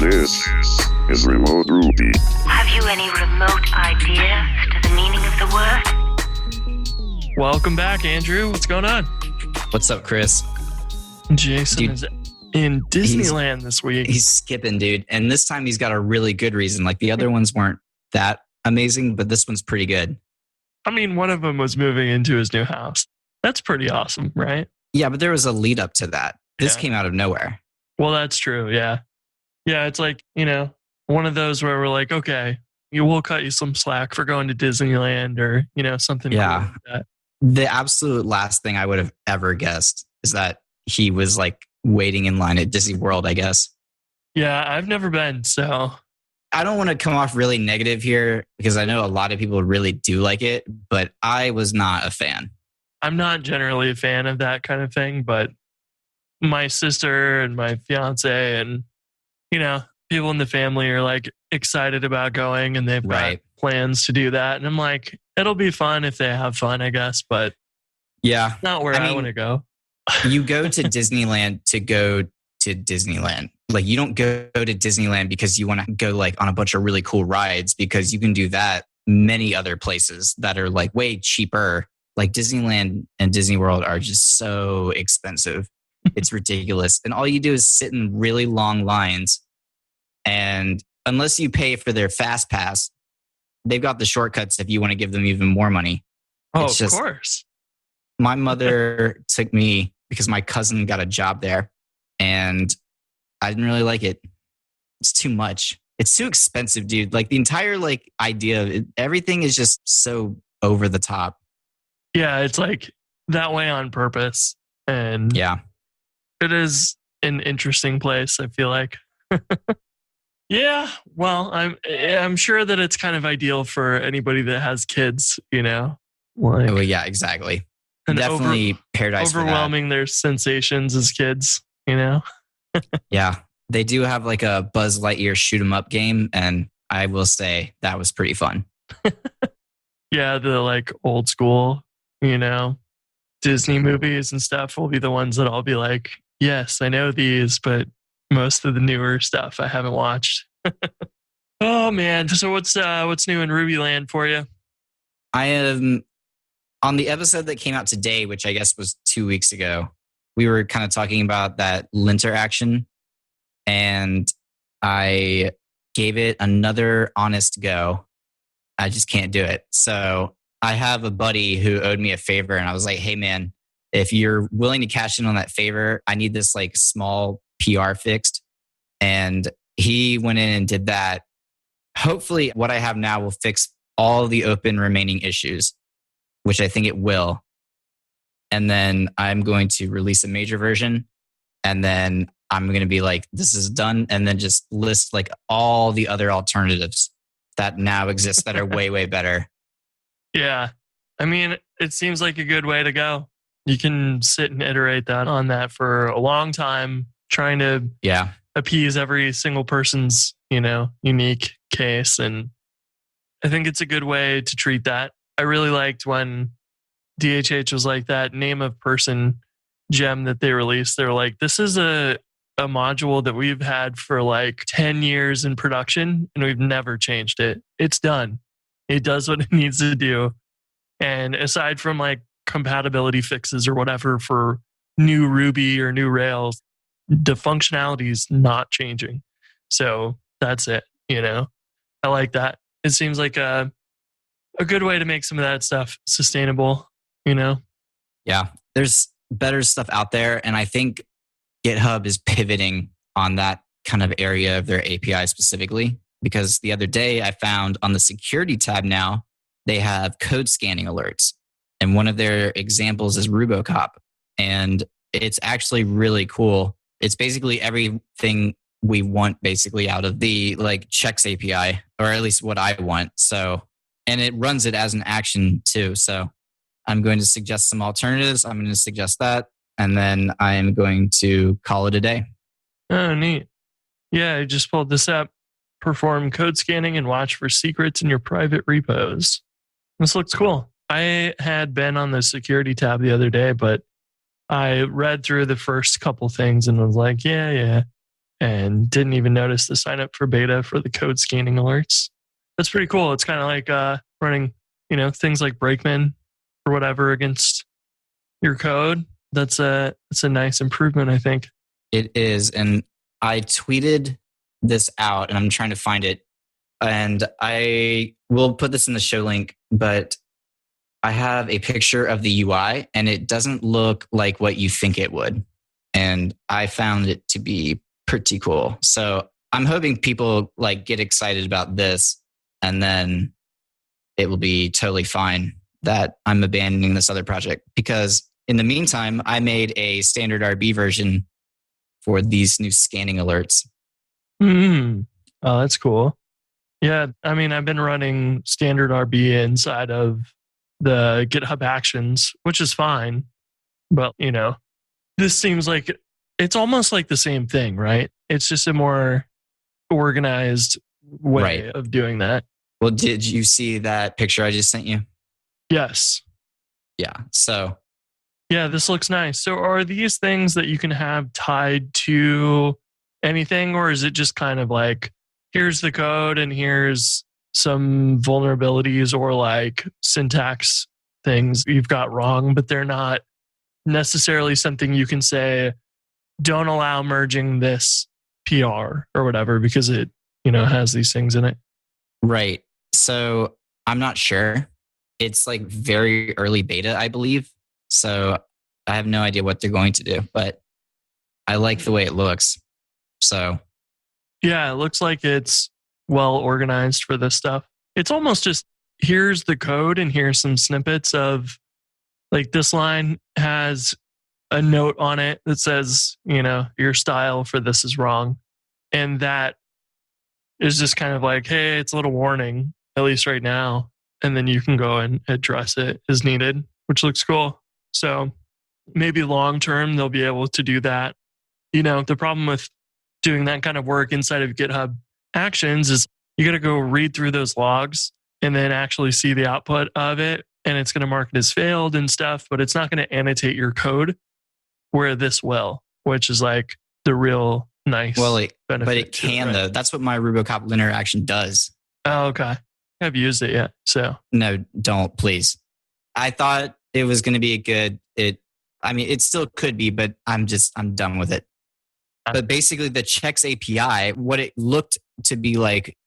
This is Remote Ruby. Have you any remote idea to the meaning of the word? Welcome back, Andrew. What's going on? What's up, Chris? Jason is in Disneyland this week. He's skipping, dude. And this time he's got a really good reason. Like the other ones weren't that amazing, but this one's pretty good. I mean, one of them was moving into his new house. That's pretty awesome, right? Yeah, but there was a lead up to that. This came out of nowhere. Well, that's true. Yeah. Yeah, it's like, one of those where we're like, okay, we'll cut you some slack for going to Disneyland or, something. Yeah. Cool like that. The absolute last thing I would have ever guessed is that he was like waiting in line at Disney World, I guess. Yeah, I've never been, so. I don't want to come off really negative here because I know a lot of people really do like it, but I was not a fan. I'm not generally a fan of that kind of thing, but my sister and my fiance and, people in the family are like excited about going and they've got plans to do that. And I'm like, it'll be fun if they have fun, I guess, but yeah, not where I want to go. You go to Disneyland to go to Disneyland. Like you don't go to Disneyland because you want to go like on a bunch of really cool rides, because you can do that many other places that are like way cheaper. Like Disneyland and Disney World are just so expensive. It's ridiculous. And all you do is sit in really long lines. And unless you pay for their fast pass, they've got the shortcuts if you want to give them even more money. Oh, of course. My mother took me because my cousin got a job there and I didn't really like it. It's too much. It's too expensive, dude. Like the entire idea of it, everything is just so over the top. Yeah, it's like that way on purpose. And yeah, it is an interesting place, I feel like. Yeah, well, I'm sure that it's kind of ideal for anybody that has kids, Like, oh, yeah, exactly. And definitely paradise. Overwhelming their sensations as kids, Yeah, they do have like a Buzz Lightyear shoot 'em up game, and I will say that was pretty fun. Yeah, the like old school, Disney movies and stuff will be the ones that I'll be like, yes, I know these, but most of the newer stuff I haven't watched. Oh man! So what's new in Ruby Land for you? I am on the episode that came out today, which I guess was 2 weeks ago. We were kind of talking about that Linter Action, and I gave it another honest go. I just can't do it. So I have a buddy who owed me a favor, and I was like, "Hey man, if you're willing to cash in on that favor, I need this like small PR fixed." And he went in and did that. Hopefully what I have now will fix all the open remaining issues, which I think it will. And then I'm going to release a major version. And then I'm going to be like, this is done. And then just list like all the other alternatives that now exist that are way, way better. Yeah. I mean, it seems like a good way to go. You can sit and iterate on that for a long time, trying to appease every single person's, unique case. And I think it's a good way to treat that. I really liked when DHH was like that name of person gem that they released. They're like, this is a module that we've had for like 10 years in production and we've never changed it. It's done. It does what it needs to do. And aside from like compatibility fixes or whatever for new Ruby or new Rails, the functionality is not changing. So that's it, I like that. It seems like a good way to make some of that stuff sustainable, Yeah, there's better stuff out there. And I think GitHub is pivoting on that kind of area of their API specifically, because the other day I found on the security tab now, they have code scanning alerts. And one of their examples is RuboCop. And it's actually really cool. It's basically everything we want basically out of the like Checks API, or at least what I want. So, and it runs it as an action too. So I'm going to suggest some alternatives. I'm going to suggest that. And then I am going to call it a day. Oh, neat. Yeah, I just pulled this up. Perform code scanning and watch for secrets in your private repos. This looks cool. I had been on the security tab the other day, but I read through the first couple things and was like, yeah, and didn't even notice the sign up for beta for the code scanning alerts. That's pretty cool. It's kind of like running, things like brakeman or whatever against your code. That's a nice improvement, I think. It is. And I tweeted this out and I'm trying to find it. And I will put this in the show link, but I have a picture of the UI and it doesn't look like what you think it would. And I found it to be pretty cool. So I'm hoping people get excited about this and then it will be totally fine that I'm abandoning this other project, because in the meantime, I made a standard RB version for these new scanning alerts. Oh, that's cool. Yeah, I mean, I've been running standard RB inside of the GitHub Actions, which is fine. But, this seems like it's almost like the same thing, right? It's just a more organized way of doing that. Well, did you see that picture I just sent you? Yes. Yeah. So. Yeah, this looks nice. So are these things that you can have tied to anything, or is it just kind of like, here's the code and here's some vulnerabilities or syntax things you've got wrong, but they're not necessarily something you can say, don't allow merging this PR or whatever, because it, has these things in it. Right. So I'm not sure. It's very early beta, I believe. So I have no idea what they're going to do, but I like the way it looks. So. Yeah, it looks like it's well organized for this stuff. It's almost just, here's the code and here's some snippets of this line has a note on it that says, your style for this is wrong. And that is just kind of hey, it's a little warning, at least right now. And then you can go and address it as needed, which looks cool. So maybe long term, they'll be able to do that. The problem with doing that kind of work inside of GitHub Actions is you got to go read through those logs and then actually see the output of it. And it's going to mark it as failed and stuff, but it's not going to annotate your code, where this will, which is the real nice benefit. But it can, though. That's what my RuboCop Linter Action does. Oh, okay. I haven't used it yet, so. No, don't, please. I thought it was going to be it still could be, but I'm done with it. But basically the Checks API, what it looked to be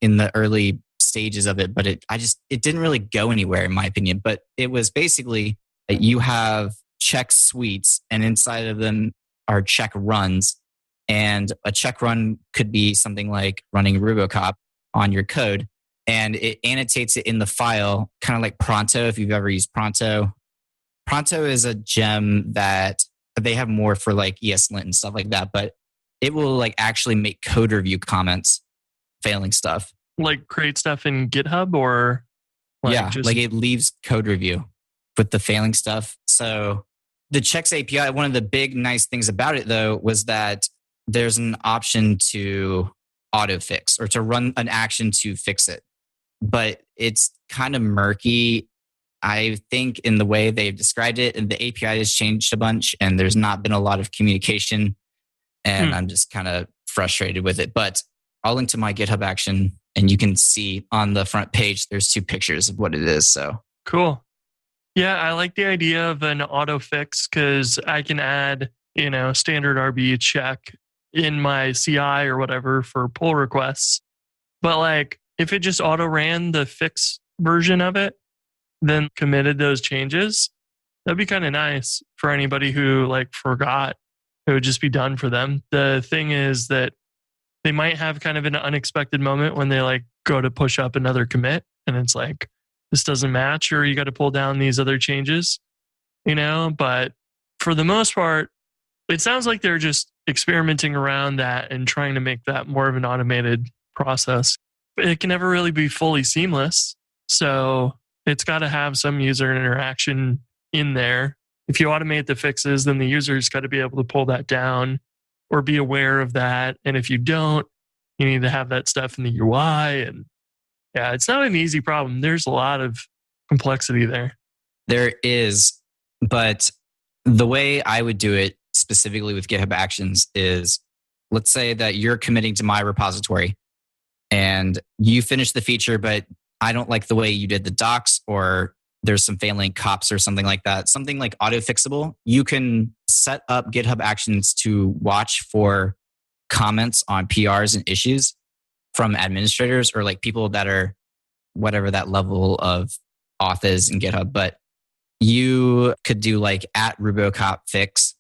in the early stages of it, but it didn't really go anywhere in my opinion. But it was basically you have check suites and inside of them are check runs. And a check run could be something like running RuboCop on your code. And it annotates it in the file, kind of like Pronto, if you've ever used Pronto. Pronto is a gem that they have more for ESLint and stuff like that, but it will actually make code review comments, failing stuff. Create stuff in GitHub or? It leaves code review with the failing stuff. So the Checks API, one of the big nice things about it though, was that there's an option to auto fix or to run an action to fix it. But it's kind of murky, I think, in the way they've described it. And the API has changed a bunch and there's not been a lot of communication. And I'm just kind of frustrated with it. But I'll link to my GitHub action and you can see on the front page, there's 2 pictures of what it is. So cool. Yeah, I like the idea of an auto fix because I can add, standard RB check in my CI or whatever for pull requests. But if it just auto ran the fix version of it, then committed those changes, that'd be kind of nice for anybody who forgot. It would just be done for them. The thing is that they might have kind of an unexpected moment when they go to push up another commit and it's this doesn't match, or you got to pull down these other changes, but for the most part, it sounds like they're just experimenting around that and trying to make that more of an automated process. But it can never really be fully seamless. So it's got to have some user interaction in there. If you automate the fixes, then the user's got to be able to pull that down or be aware of that. And if you don't, you need to have that stuff in the UI. And yeah, it's not an easy problem. There's a lot of complexity there. There is, but the way I would do it specifically with GitHub Actions is let's say that you're committing to my repository and you finish the feature, but I don't like the way you did the docs, or there's some failing cops or something like that, something like auto-fixable, you can set up GitHub Actions to watch for comments on PRs and issues from administrators or like people that are whatever that level of auth is in GitHub. But you could do like @RuboCop fix,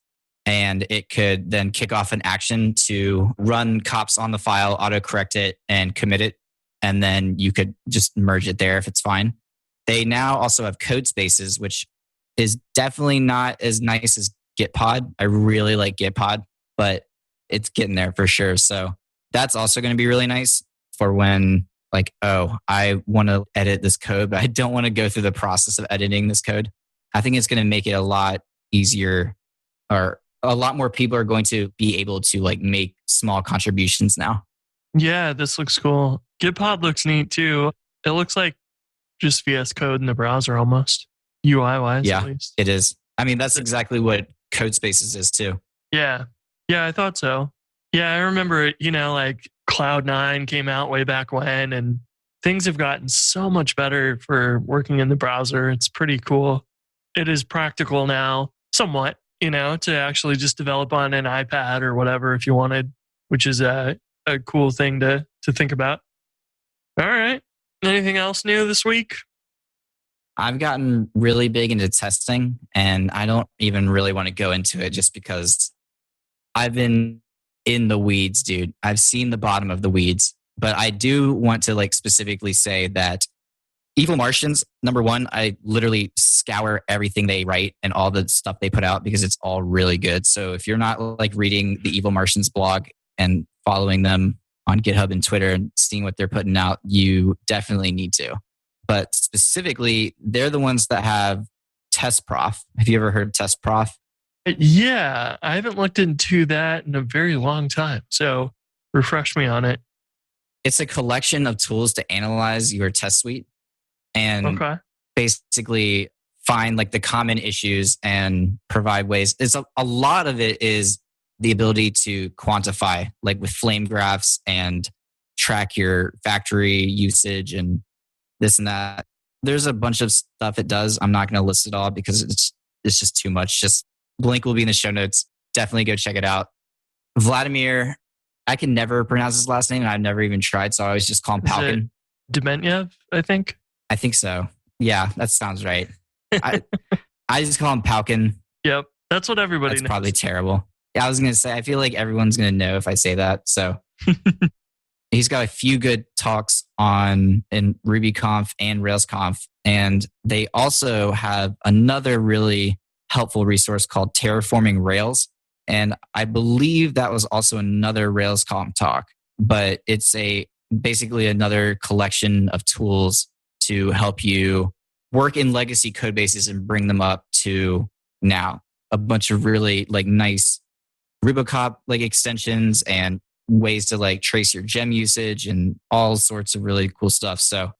and it could then kick off an action to run cops on the file, autocorrect it, and commit it. And then you could just merge it there if it's fine. They now also have code spaces, which is definitely not as nice as Gitpod. I really like Gitpod, but it's getting there for sure. So that's also going to be really nice for when like, oh, I want to edit this code, but I don't want to go through the process of editing this code. I think it's going to make it a lot easier, or a lot more people are going to be able to like make small contributions now. Yeah, this looks cool. Gitpod looks neat too. It looks like just VS Code in the browser almost, UI-wise at least. It is. I mean, that's exactly what Code Spaces is too. Yeah. Yeah, I thought so. Yeah, I remember, like Cloud9 came out way back when, and things have gotten so much better for working in the browser. It's pretty cool. It is practical now, somewhat, to actually just develop on an iPad or whatever if you wanted, which is a cool thing to think about. All right. Anything else new this week? I've gotten really big into testing, and I don't even really want to go into it just because I've been in the weeds, dude. I've seen the bottom of the weeds, but I do want to like specifically say that Evil Martians, number one, I literally scour everything they write and all the stuff they put out because it's all really good. So if you're not like reading the Evil Martians blog and following them on GitHub and Twitter and seeing what they're putting out, you definitely need to. But specifically, they're the ones that have TestProf. Have you ever heard of TestProf? Yeah, I haven't looked into that in a very long time. So refresh me on it. It's a collection of tools to analyze your test suite and basically find like the common issues and provide ways. It's a lot of it is the ability to quantify, like with flame graphs, and track your factory usage and this and that. There's a bunch of stuff it does. I'm not going to list it all because it's just too much. Just link will be in the show notes. Definitely go check it out. Vladimir, I can never pronounce his last name, and I've never even tried, so I always just call him Palkin. Dementyev, I think. I think so. Yeah, that sounds right. I just call him Palkin. Yep, that's what everybody knows. That's probably terrible. Yeah, I was going to say, I feel like everyone's going to know if I say that. So he's got a few good talks in RubyConf and RailsConf. And they also have another really helpful resource called Terraforming Rails. And I believe that was also another RailsConf talk, but it's basically another collection of tools to help you work in legacy code bases and bring them up to now. A bunch of really like nice RuboCop like extensions and ways to like trace your gem usage and all sorts of really cool stuff. So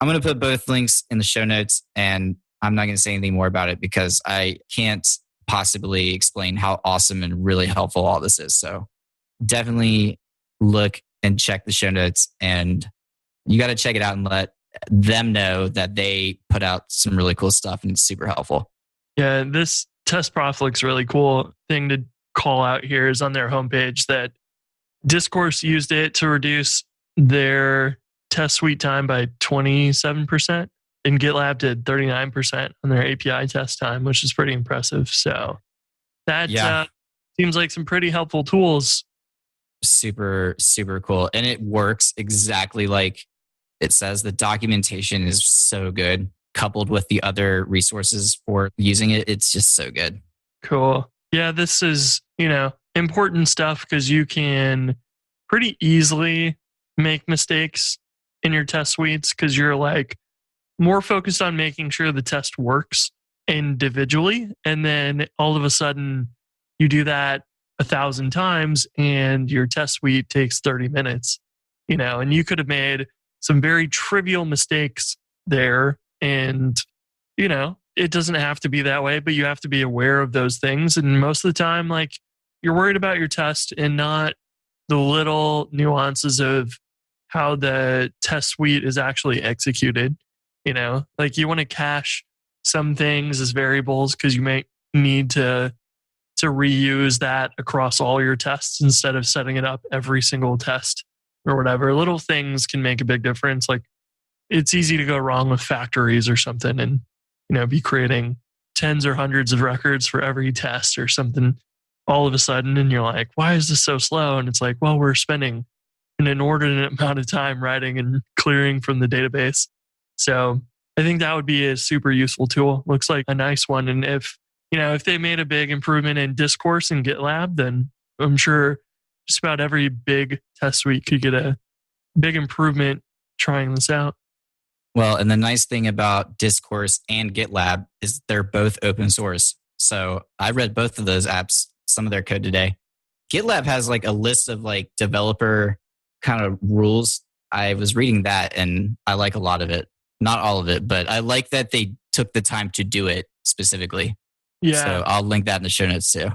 I'm going to put both links in the show notes, and I'm not going to say anything more about it because I can't possibly explain how awesome and really helpful all this is. So definitely look and check the show notes, and you got to check it out and let them know that they put out some really cool stuff and it's super helpful. Yeah, this TestProf looks really cool. Thing to call out here is on their homepage that Discourse used it to reduce their test suite time by 27%, and GitLab did 39% on their API test time, which is pretty impressive. So that seems like some pretty helpful tools. Super, super cool. And it works exactly like it says. The documentation is so good, coupled with the other resources for using it. It's just so good. Cool. Yeah, this is, important stuff because you can pretty easily make mistakes in your test suites because you're like more focused on making sure the test works individually. And then all of a sudden you do that 1,000 times and your test suite takes 30 minutes, and you could have made some very trivial mistakes there. And, it doesn't have to be that way, but you have to be aware of those things. And most of the time, like, you're worried about your test and not the little nuances of how the test suite is actually executed. Like you want to cache some things as variables because you may need to reuse that across all your tests instead of setting it up every single test or whatever. Little things can make a big difference. Like it's easy to go wrong with factories or something and, be creating tens or hundreds of records for every test or something all of a sudden. And you're like, why is this so slow? And it's like, well, we're spending an inordinate amount of time writing and clearing from the database. So I think that would be a super useful tool. Looks like a nice one. And if they made a big improvement in discourse and GitLab, then I'm sure just about every big test suite could get a big improvement trying this out. Well, and the nice thing about Discourse and GitLab is they're both open source. So I read both of those apps, some of their code today. GitLab has like a list of like developer kind of rules. I was reading that and I like a lot of it. Not all of it, but I like that they took the time to do it specifically. Yeah. So I'll link that in the show notes too.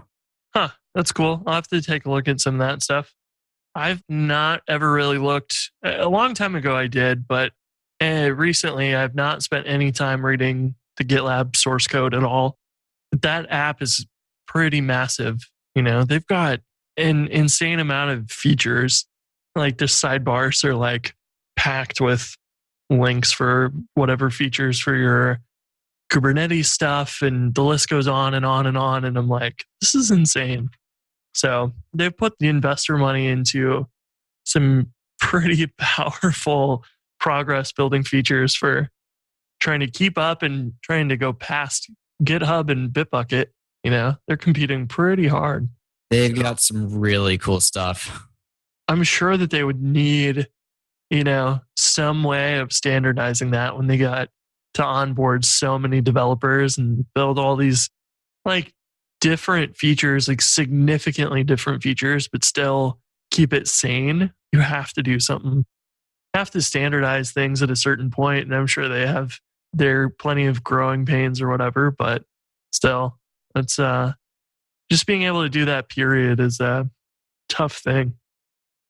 Huh. That's cool. I'll have to take a look at some of that stuff. I've not ever really looked. A long time ago I did, but recently I've not spent any time reading the GitLab source code at all. But that app is pretty massive. They've got an insane amount of features. Like the sidebars are like packed with links for whatever features for your Kubernetes stuff, and the list goes on and on and on. And I'm like, this is insane. So they've put the investor money into some pretty powerful progress building features for trying to keep up and trying to go past GitHub and Bitbucket. They're competing pretty hard. They've got some really cool stuff. I'm sure that they would need, some way of standardizing that when they got to onboard so many developers and build all these like different features, like significantly different features, but still keep it sane. You have to do something. You have to standardize things at a certain point, and I'm sure they have their plenty of growing pains or whatever, but still, it's just being able to do that period is a tough thing.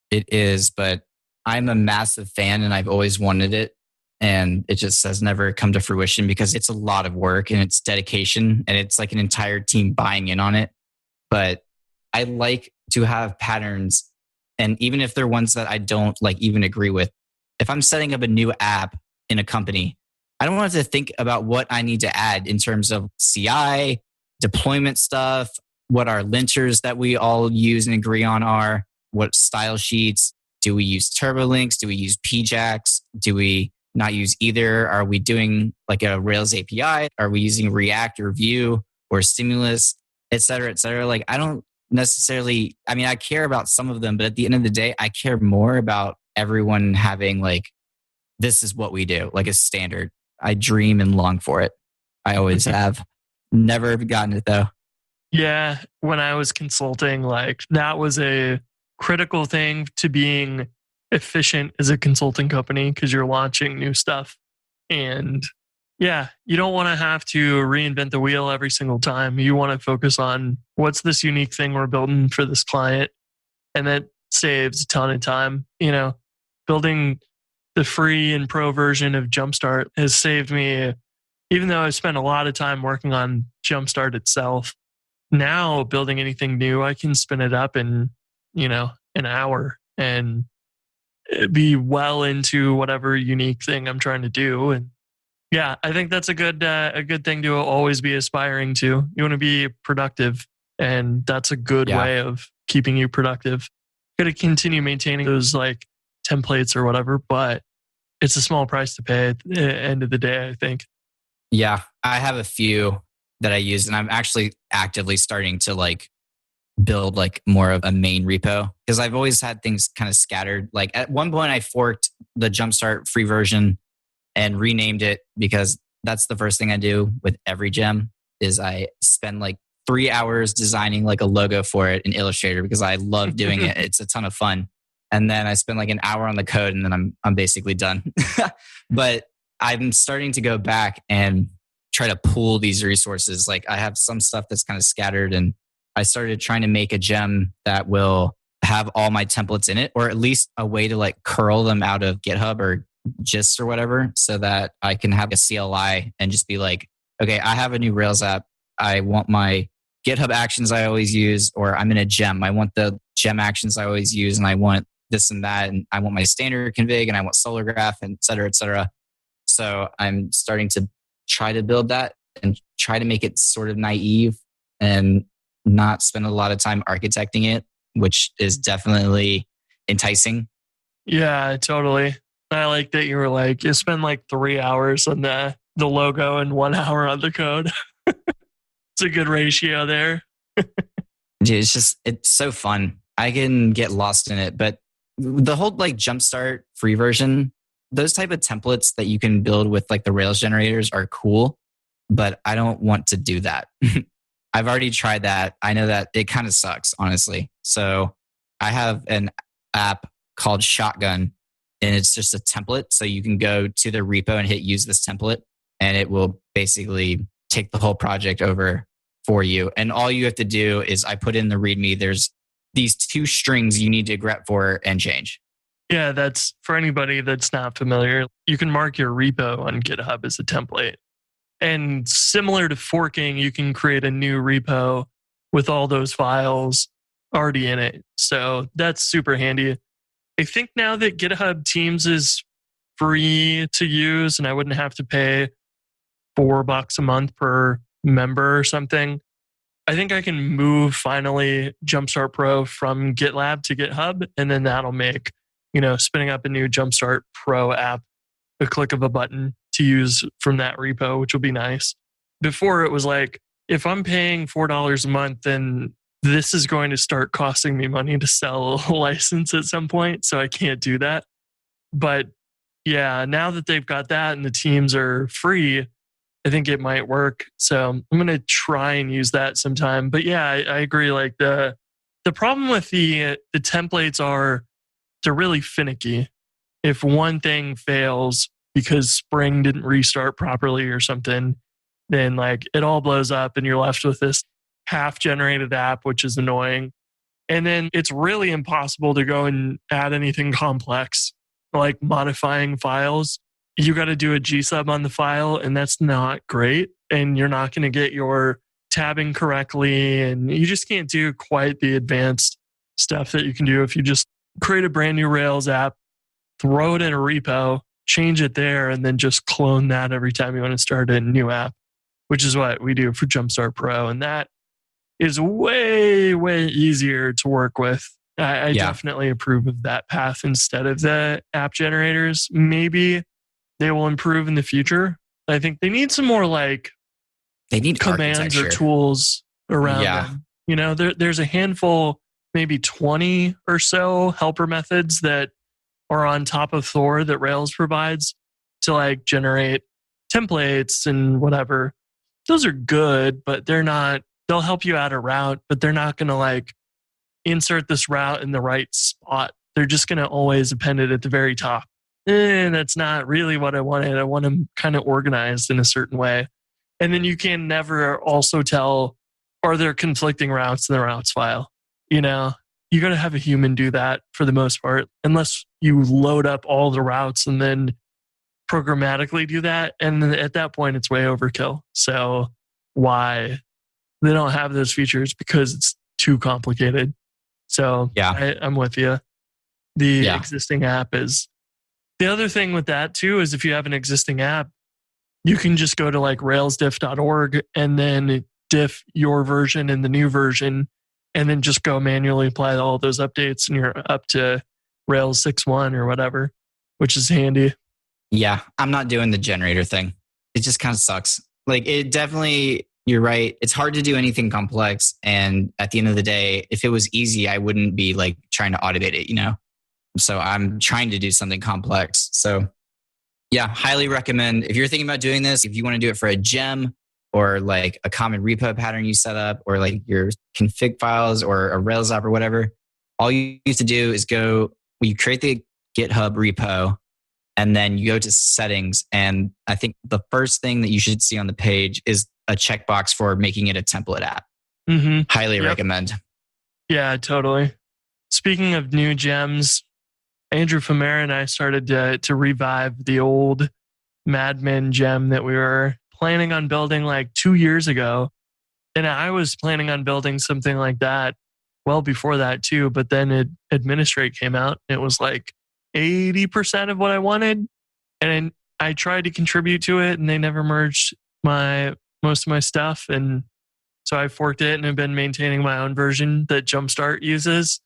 It is, but I'm a massive fan and I've always wanted it. And it just has never come to fruition because it's a lot of work and it's dedication and it's like an entire team buying in on it. But I like to have patterns. And even if they're ones that I don't like even agree with, if I'm setting up a new app in a company, I don't have to think about what I need to add in terms of CI, deployment stuff, what our linters that we all use and agree on are, what style sheets. Do we use turbolinks? Do we use PJAX? Do we not use either? Are we doing like a Rails API? Are we using React or Vue or Stimulus, et cetera, et cetera? Like, I don't necessarily, I care about some of them, but at the end of the day, I care more about everyone having like, this is what we do, like a standard. I dream and long for it. I always have. Never gotten it though. Yeah. When I was consulting, like that was a critical thing to being efficient as a consulting company because you're launching new stuff. And yeah, you don't want to have to reinvent the wheel every single time. You want to focus on what's this unique thing we're building for this client. And that saves a ton of time. Building the free and pro version of Jumpstart has saved me, even though I spent a lot of time working on Jumpstart itself. Now building anything new, I can spin it up in, an hour and be well into whatever unique thing I'm trying to do. And yeah, I think that's a good thing to always be aspiring to. You want to be productive, and that's a good way of keeping you productive. You got to continue maintaining those like templates or whatever, but it's a small price to pay at the end of the day, I think. Yeah, I have a few that I use, and I'm actually actively starting to like build like more of a main repo because I've always had things kind of scattered. Like at one point I forked the Jumpstart free version and renamed it because that's the first thing I do with every gem is I spend like 3 hours designing like a logo for it in Illustrator because I love doing it. It's a ton of fun. And then I spend like an hour on the code and then I'm basically done. But I'm starting to go back and try to pool these resources. Like I have some stuff that's kind of scattered and I started trying to make a gem that will have all my templates in it, or at least a way to like curl them out of GitHub or Gist or whatever, so that I can have a CLI and just be like, okay, I have a new Rails app. I want my GitHub actions I always use, or I'm in a gem. I want the gem actions I always use, and I want this and that, and I want my standard config, and I want solar graph, and et cetera, et cetera. So I'm starting to try to build that and try to make it sort of naive and not spend a lot of time architecting it, which is definitely enticing. Yeah, totally. I like that you were like, you spend like 3 hours on the logo and 1 hour on the code. It's a good ratio there. Dude, it's so fun. I can get lost in it. But the whole like Jumpstart free version, those type of templates that you can build with like the Rails generators are cool, but I don't want to do that. I've already tried that. I know that it kind of sucks, honestly. So I have an app called Shotgun, and it's just a template. So you can go to the repo and hit use this template, and it will basically take the whole project over for you. And all you have to do is I put in the README. There's these 2 strings you need to grep for and change. Yeah, that's for anybody that's not familiar. You can mark your repo on GitHub as a template. And similar to forking, you can create a new repo with all those files already in it. So that's super handy. I think now that GitHub Teams is free to use and I wouldn't have to pay $4 a month per member or something, I think I can move finally Jumpstart Pro from GitLab to GitHub. And then that'll make, spinning up a new Jumpstart Pro app a click of a button to use from that repo, which will be nice. Before it was like, if I'm paying $4 a month, then this is going to start costing me money to sell a license at some point. So I can't do that. But yeah, now that they've got that and the teams are free, I think it might work. So I'm going to try and use that sometime. But yeah, I agree. Like the problem with the templates are they're really finicky. If one thing fails because Spring didn't restart properly or something, then like it all blows up and you're left with this half-generated app, which is annoying. And then it's really impossible to go and add anything complex, like modifying files. You got to do a gsub on the file, and that's not great. And you're not going to get your tabbing correctly, and you just can't do quite the advanced stuff that you can do if you just create a brand new Rails app, throw it in a repo, change it there, and then just clone that every time you want to start a new app, which is what we do for Jumpstart Pro. And that is way, way easier to work with. I definitely approve of that path instead of the app generators. Maybe they will improve in the future. I think they need some more they need commands or tools around them. There's a handful, maybe 20 or so helper methods that are on top of Thor that Rails provides to generate templates and whatever. Those are good, but they'll help you add a route, but they're not going to insert this route in the right spot. They're just going to always append it at the very top. And that's not really what I wanted. I want them kind of organized in a certain way. And then you can never also tell, are there conflicting routes in the routes file? You got to have a human do that for the most part, unless you load up all the routes and then programmatically do that. And then at that point, it's way overkill. So why they don't have those features? Because it's too complicated. So yeah, I'm with you. The existing app is... The other thing with that too is if you have an existing app, you can just go to railsdiff.org and then diff your version and the new version, and then just go manually apply all those updates, and you're up to Rails 6.1 or whatever, which is handy. Yeah, I'm not doing the generator thing. It just kind of sucks. It definitely, you're right. It's hard to do anything complex. And at the end of the day, if it was easy, I wouldn't be trying to automate it, So I'm trying to do something complex. So yeah, highly recommend if you're thinking about doing this, if you want to do it for a gem or a common repo pattern you set up or your config files or a Rails app or whatever, all you have to do is you create the GitHub repo and then you go to settings. And I think the first thing that you should see on the page is a checkbox for making it a template app. Mm-hmm. Highly recommend. Yeah, totally. speaking of new gems, Andrew Fomera and I started to revive the old Madmen gem that we were planning on building like 2 years ago. And I was planning on building something like that well before that too. But then Administrate came out. It was like 80% of what I wanted. And I tried to contribute to it and they never merged most of my stuff. And so I forked it and have been maintaining my own version that Jumpstart uses.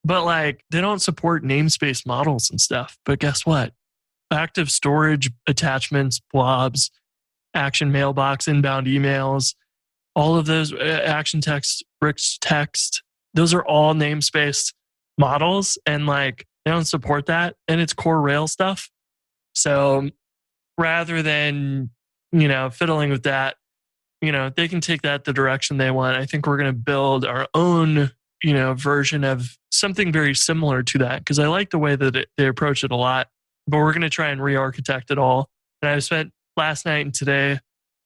But like they don't support namespace models and stuff. But guess what? Active storage, attachments, blobs, action mailbox, inbound emails, all of those action text, rich text, those are all namespace models. And like they don't support that. And it's core Rail stuff. So rather than, fiddling with that, they can take that the direction they want. I think we're going to build our own, version of something very similar to that because I like the way that they approach it a lot. But we're going to try and re-architect it all. And I spent last night and today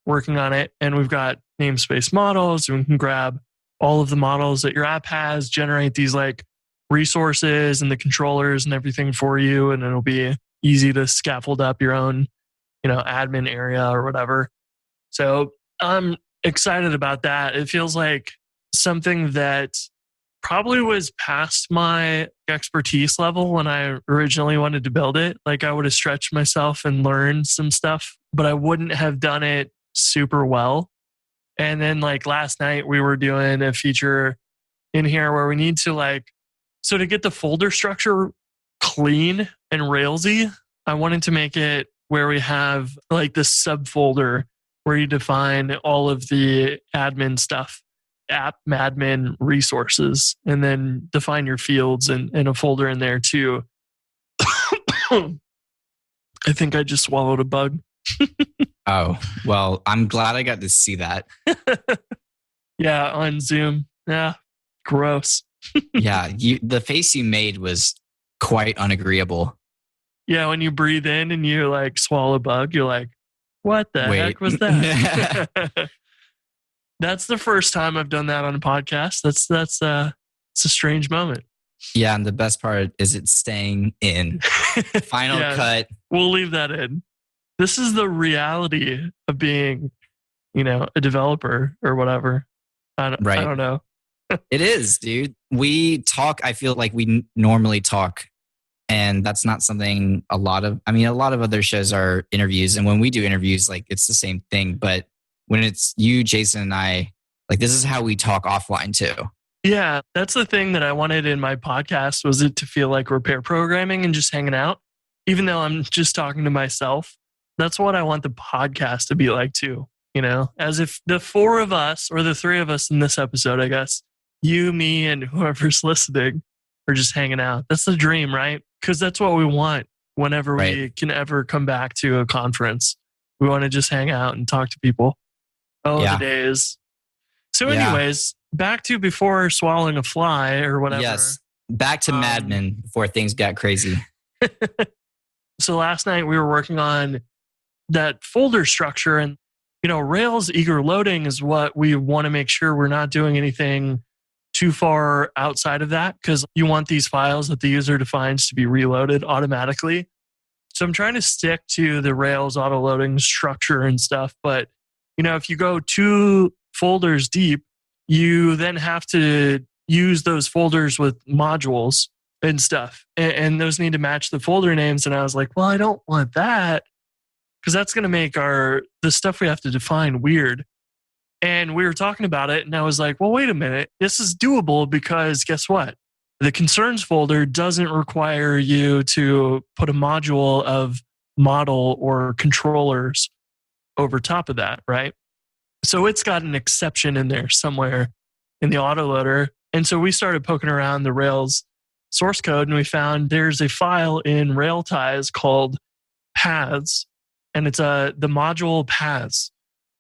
working on it. And we've got namespace models. And we can grab all of the models that your app has, generate these like resources and the controllers and everything for you. And it'll be easy to scaffold up your own, admin area or whatever. So I'm excited about that. It feels like something that probably was past my expertise level when I originally wanted to build it. Like I would have stretched myself and learned some stuff, but I wouldn't have done it super well. And then like last night we were doing a feature in here where we need to so to get the folder structure clean and Railsy, I wanted to make it where we have like this subfolder where you define all of the admin stuff, app Madmin resources, and then define your fields and a folder in there too. I think I just swallowed a bug. Oh, well, I'm glad I got to see that. Yeah, on Zoom. Yeah, gross. Yeah, the face you made was quite unagreeable. Yeah, when you breathe in and you like swallow a bug, you're like, what the heck was that? That's the first time I've done that on a podcast. It's a strange moment. Yeah, and the best part is it's staying in. Final cut. We'll leave that in. This is the reality of being, a developer or whatever. I don't know. It is, dude. We talk, I feel like we normally talk, and that's not something a lot of other shows are interviews. And when we do interviews, like it's the same thing. But when it's you, Jason, and I, like this is how we talk offline too. Yeah, that's the thing that I wanted in my podcast was it to feel like we're pair programming and just hanging out, even though I'm just talking to myself. That's what I want the podcast to be like too, as if the four of us or the three of us in this episode, I guess, you, me, and whoever's listening are just hanging out. That's the dream, right? Because that's what we want whenever we can ever come back to a conference. We want to just hang out and talk to people. Oh, the days. So anyways, back to before swallowing a fly or whatever. Yes, back to Madmen before things got crazy. So last night we were working on that folder structure and, Rails eager loading is what we want to make sure we're not doing anything too far outside of that because you want these files that the user defines to be reloaded automatically. So I'm trying to stick to the Rails auto-loading structure and stuff. But, if you go 2 folders deep, you then have to use those folders with modules and stuff. And those need to match the folder names. And I was like, well, I don't want that because that's going to make the stuff we have to define weird. And we were talking about it, and I was like, well, wait a minute. This is doable because guess what? The concerns folder doesn't require you to put a module of model or controllers over top of that, right? So it's got an exception in there somewhere in the autoloader. And so we started poking around the Rails source code, and we found there's a file in Railties called paths, and it's the module paths.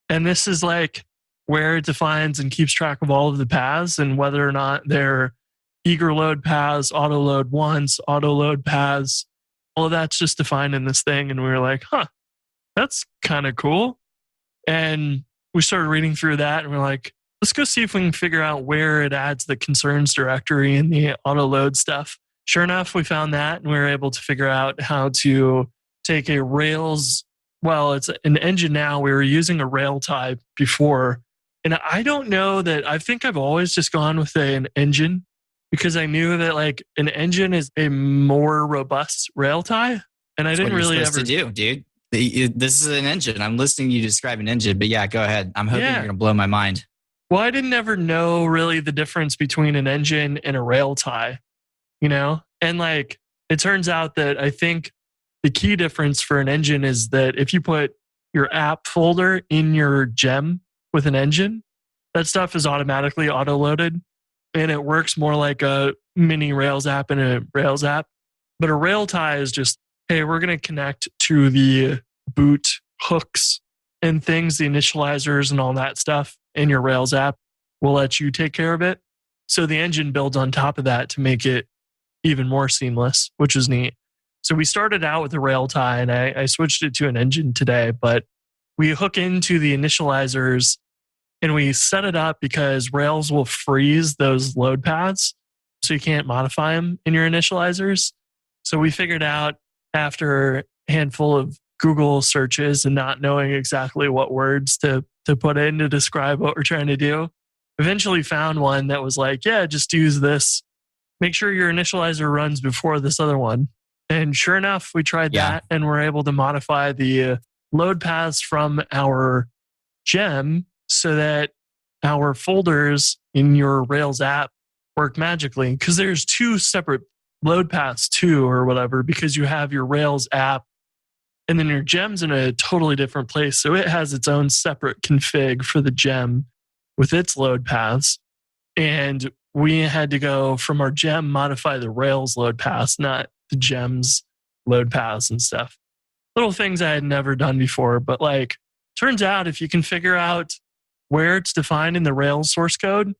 And this is like where it defines and keeps track of all of the paths and whether or not they're eager load paths, auto load once, auto load paths. All of that's just defined in this thing. And we were like, that's kind of cool. And we started reading through that and we're like, let's go see if we can figure out where it adds the concerns directory in the auto load stuff. Sure enough, we found that and we were able to figure out how to take a Rails. Well, it's an engine now. We were using a Railtie before. And I don't know that, I think I've always just gone with an engine because I knew that like an engine is a more robust Railtie. And I didn't really ever to do, dude. This is an engine. I'm listening to you describe an engine, but yeah, go ahead. I'm hoping you're going to blow my mind. Well, I didn't ever know really the difference between an engine and a Railtie, you know? And like, it turns out that I think the key difference for an engine is that if you put your app folder in your gem with an engine, that stuff is automatically auto-loaded and it works more like a mini Rails app and a Rails app. But a Railtie is just, hey, we're going to connect to the boot hooks and things, the initializers and all that stuff in your Rails app. We'll let you take care of it. So the engine builds on top of that to make it even more seamless, which is neat. So we started out with a Railtie and I switched it to an engine today, but we hook into the initializers and we set it up because Rails will freeze those load paths. So you can't modify them in your initializers. So we figured out after a handful of Google searches and not knowing exactly what words to put in to describe what we're trying to do, eventually found one that was like, yeah, just use this. Make sure your initializer runs before this other one. And sure enough, we tried that and we're able to modify the load paths from our gem so that our folders in your Rails app work magically. Because there's two separate load paths too, or whatever, because you have your Rails app and then your gem's in a totally different place. So it has its own separate config for the gem with its load paths. And we had to go from our gem, modify the Rails load paths, not the gem's load paths and stuff. Little things I had never done before, but like, turns out if you can figure out where it's defined in the Rails source code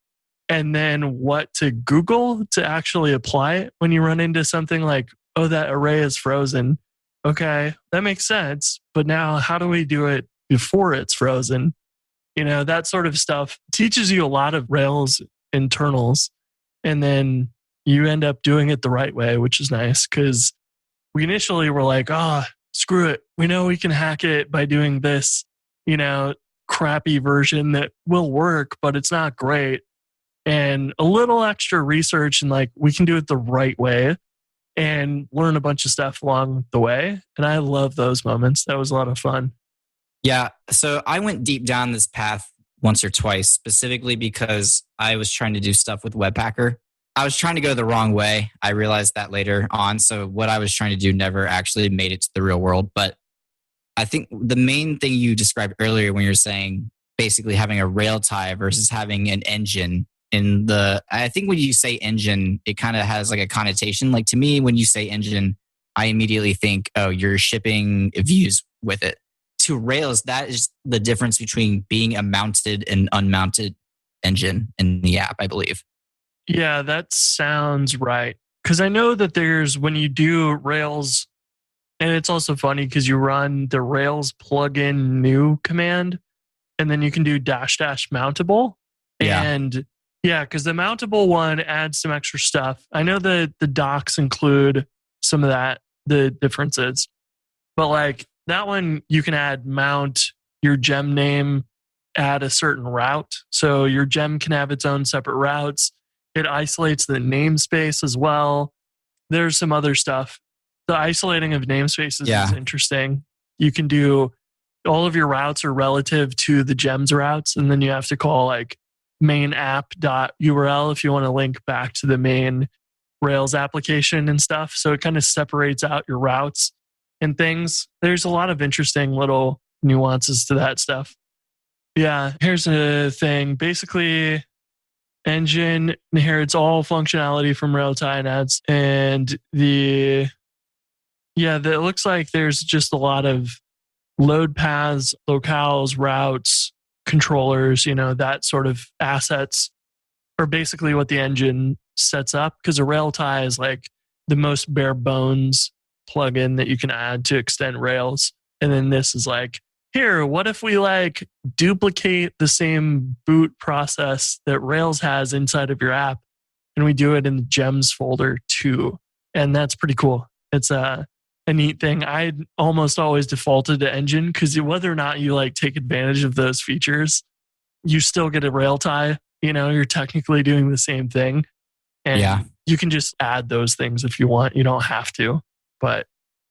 and then what to Google to actually apply it when you run into something like, oh, that array is frozen. Okay, that makes sense. But now how do we do it before it's frozen? You know, that sort of stuff teaches you a lot of Rails internals. And then you end up doing it the right way, which is nice because we initially were like, oh, screw it. We know we can hack it by doing this, you know, crappy version that will work, but it's not great. And a little extra research and like we can do it the right way and learn a bunch of stuff along the way. And I love those moments. That was a lot of fun. Yeah. So I went deep down this path once or twice, specifically because I was trying to do stuff with Webpacker. I was trying to go the wrong way. I realized that later on. So what I was trying to do never actually made it to the real world. But I think the main thing you described earlier when you're saying basically having a Railtie versus having an engine I think when you say engine, it kind of has like a connotation. Like to me, when you say engine, I immediately think, oh, you're shipping views with it. To Rails, that is the difference between being a mounted and unmounted engine in the app, I believe. Yeah, that sounds right. Because I know that there's, when you do Rails, and it's also funny because you run the Rails plugin new command, and then you can do -- mountable. Yeah. And yeah, because the mountable one adds some extra stuff. I know that the docs include some of that, the differences. But like that one, you can add mount your gem name, add a certain route. So your gem can have its own separate routes. It isolates the namespace as well. There's some other stuff. The isolating of namespaces is interesting. You can do all of your routes are relative to the gems routes, and then you have to call like main app.url if you want to link back to the main Rails application and stuff. So it kind of separates out your routes and things. There's a lot of interesting little nuances to that stuff. Yeah, here's a thing. Basically, engine inherits all functionality from Railtie and adds. And it looks like there's just a lot of load paths, locales, routes, controllers, you know, that sort of assets are basically what the engine sets up, because a Railtie is like the most bare bones plugin that you can add to extend Rails. And then this is like, here, what if we like duplicate the same boot process that Rails has inside of your app and we do it in the gems folder too? And that's pretty cool. It's a neat thing. I almost always defaulted to engine because whether or not you like take advantage of those features, you still get a Railtie. You're technically doing the same thing. And you can just add those things if you want. You don't have to. But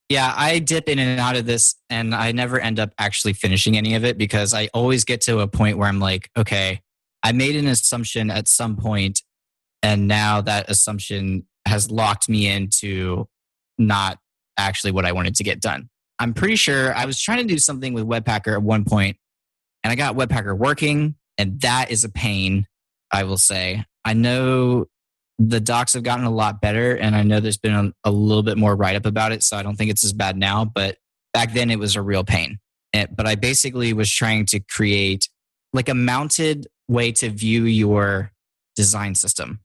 yeah, I dip in and out of this and I never end up actually finishing any of it because I always get to a point where I'm like, okay, I made an assumption at some point and now that assumption has locked me into not actually what I wanted to get done. I'm pretty sure I was trying to do something with Webpacker at one point and I got Webpacker working and that is a pain, I will say. I know the docs have gotten a lot better and I know there's been a little bit more write-up about it, so I don't think it's as bad now, but back then it was a real pain. But I basically was trying to create like a mounted way to view your design system.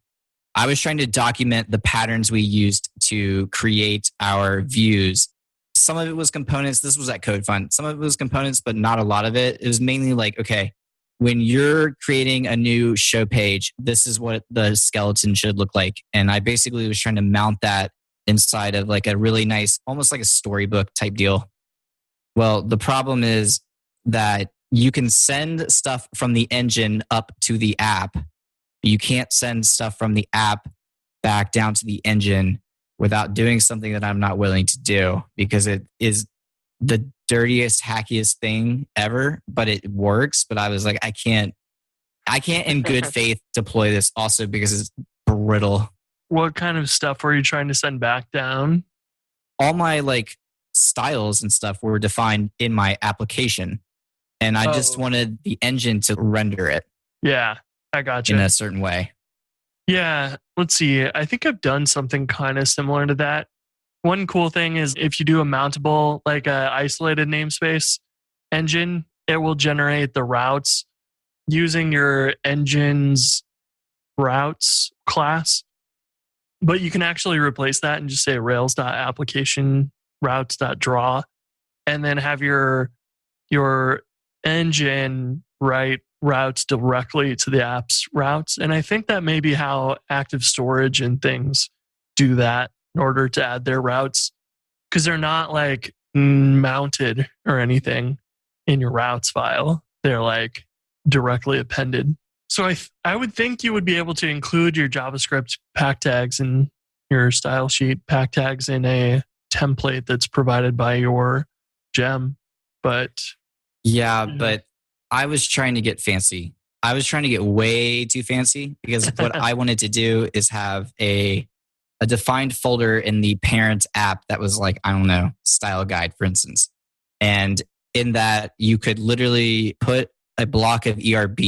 I was trying to document the patterns we used to create our views. Some of it was components. This was at CodeFund. Some of it was components, but not a lot of it. It was mainly like, okay, when you're creating a new show page, this is what the skeleton should look like. And I basically was trying to mount that inside of like a really nice, almost like a storybook type deal. Well, the problem is that you can send stuff from the engine up to the app. You can't send stuff from the app back down to the engine without doing something that I'm not willing to do because it is the dirtiest, hackiest thing ever, but it works. But I was like, I can't in good faith deploy this also because it's brittle. What kind of stuff were you trying to send back down? All my like styles and stuff were defined in my application. And I just wanted the engine to render it. Yeah, I got you. In a certain way. Yeah, let's see. I think I've done something kind of similar to that. One cool thing is if you do a mountable, like a isolated namespace engine, it will generate the routes using your engine's routes class. But you can actually replace that and just say rails.application routes.draw and then have your engine write routes directly to the app's routes. And I think that may be how active storage and things do that in order to add their routes because they're not like mounted or anything in your routes file. They're like directly appended. So I would think you would be able to include your JavaScript pack tags and your style sheet pack tags in a template that's provided by your gem. But but I was trying to get fancy. I was trying to get way too fancy because what I wanted to do is have a defined folder in the parent app that was like, I don't know, style guide, for instance. And in that, you could literally put a block of ERB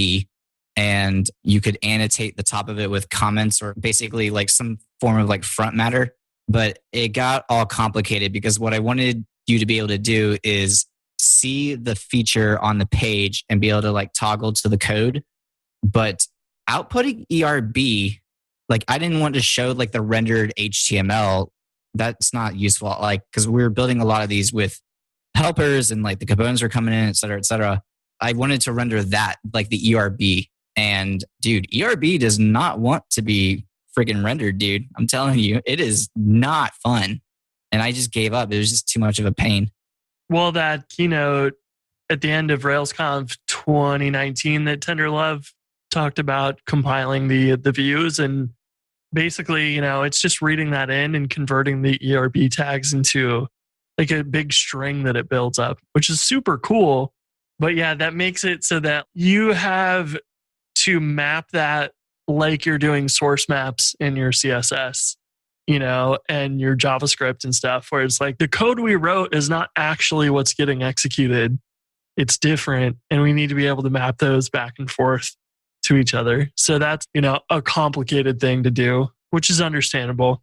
and you could annotate the top of it with comments or basically like some form of like front matter. But it got all complicated because what I wanted you to be able to do is see the feature on the page and be able to like toggle to the code. But outputting ERB, like I didn't want to show like the rendered HTML. That's not useful. Like, because we were building a lot of these with helpers and like the components were coming in, et cetera, et cetera. I wanted to render that like the ERB. And dude, ERB does not want to be friggin' rendered, dude. I'm telling you, it is not fun. And I just gave up. It was just too much of a pain. Well, that keynote at the end of RailsConf 2019 that Tender Love talked about compiling the views and basically, it's just reading that in and converting the ERB tags into like a big string that it builds up, which is super cool. But yeah, that makes it so that you have to map that like you're doing source maps in your CSS, and your JavaScript and stuff, where it's like the code we wrote is not actually what's getting executed. It's different. And we need to be able to map those back and forth to each other. So that's, a complicated thing to do, which is understandable.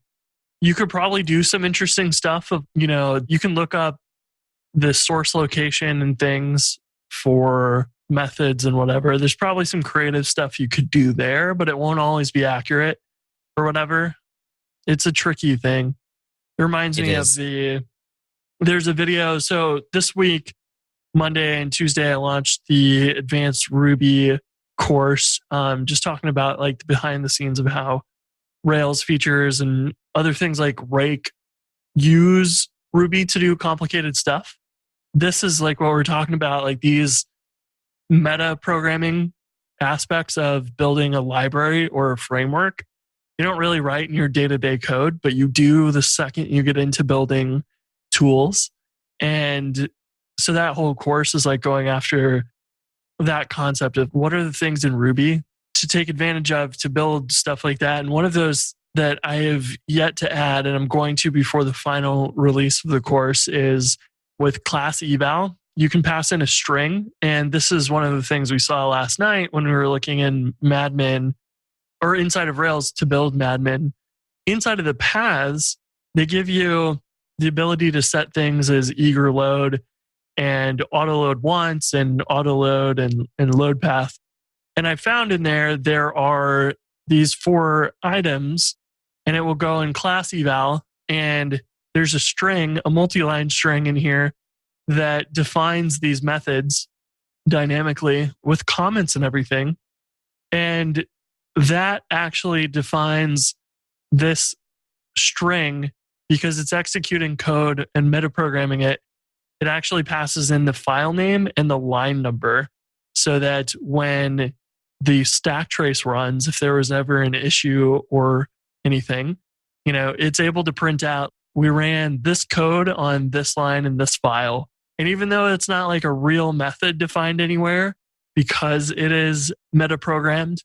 You could probably do some interesting stuff of, you can look up the source location and things for methods and whatever. There's probably some creative stuff you could do there, but it won't always be accurate or whatever. It's a tricky thing. It reminds me of there's a video. So this week, Monday and Tuesday, I launched the Advanced Ruby course, just talking about like the behind the scenes of how Rails features and other things like Rake use Ruby to do complicated stuff. This is like what we're talking about, like these meta programming aspects of building a library or a framework. You don't really write in your day-to-day code, but you do the second you get into building tools. And so that whole course is like going after that concept of what are the things in Ruby to take advantage of to build stuff like that. And one of those that I have yet to add, and I'm going to before the final release of the course, is with class eval. You can pass in a string. And this is one of the things we saw last night when we were looking in Madmin or inside of Rails to build Madmin. Inside of the paths, they give you the ability to set things as eager load and auto load once and auto load and load path. And I found in there are these 4 items, and it will go in class eval. And there's a string, a multi-line string in here that defines these methods dynamically with comments and everything. And that actually defines this string because it's executing code and metaprogramming it. It actually passes in the file name and the line number so that when the stack trace runs, if there was ever an issue or anything, it's able to print out, we ran this code on this line in this file. And even though it's not like a real method defined anywhere, because it is metaprogrammed,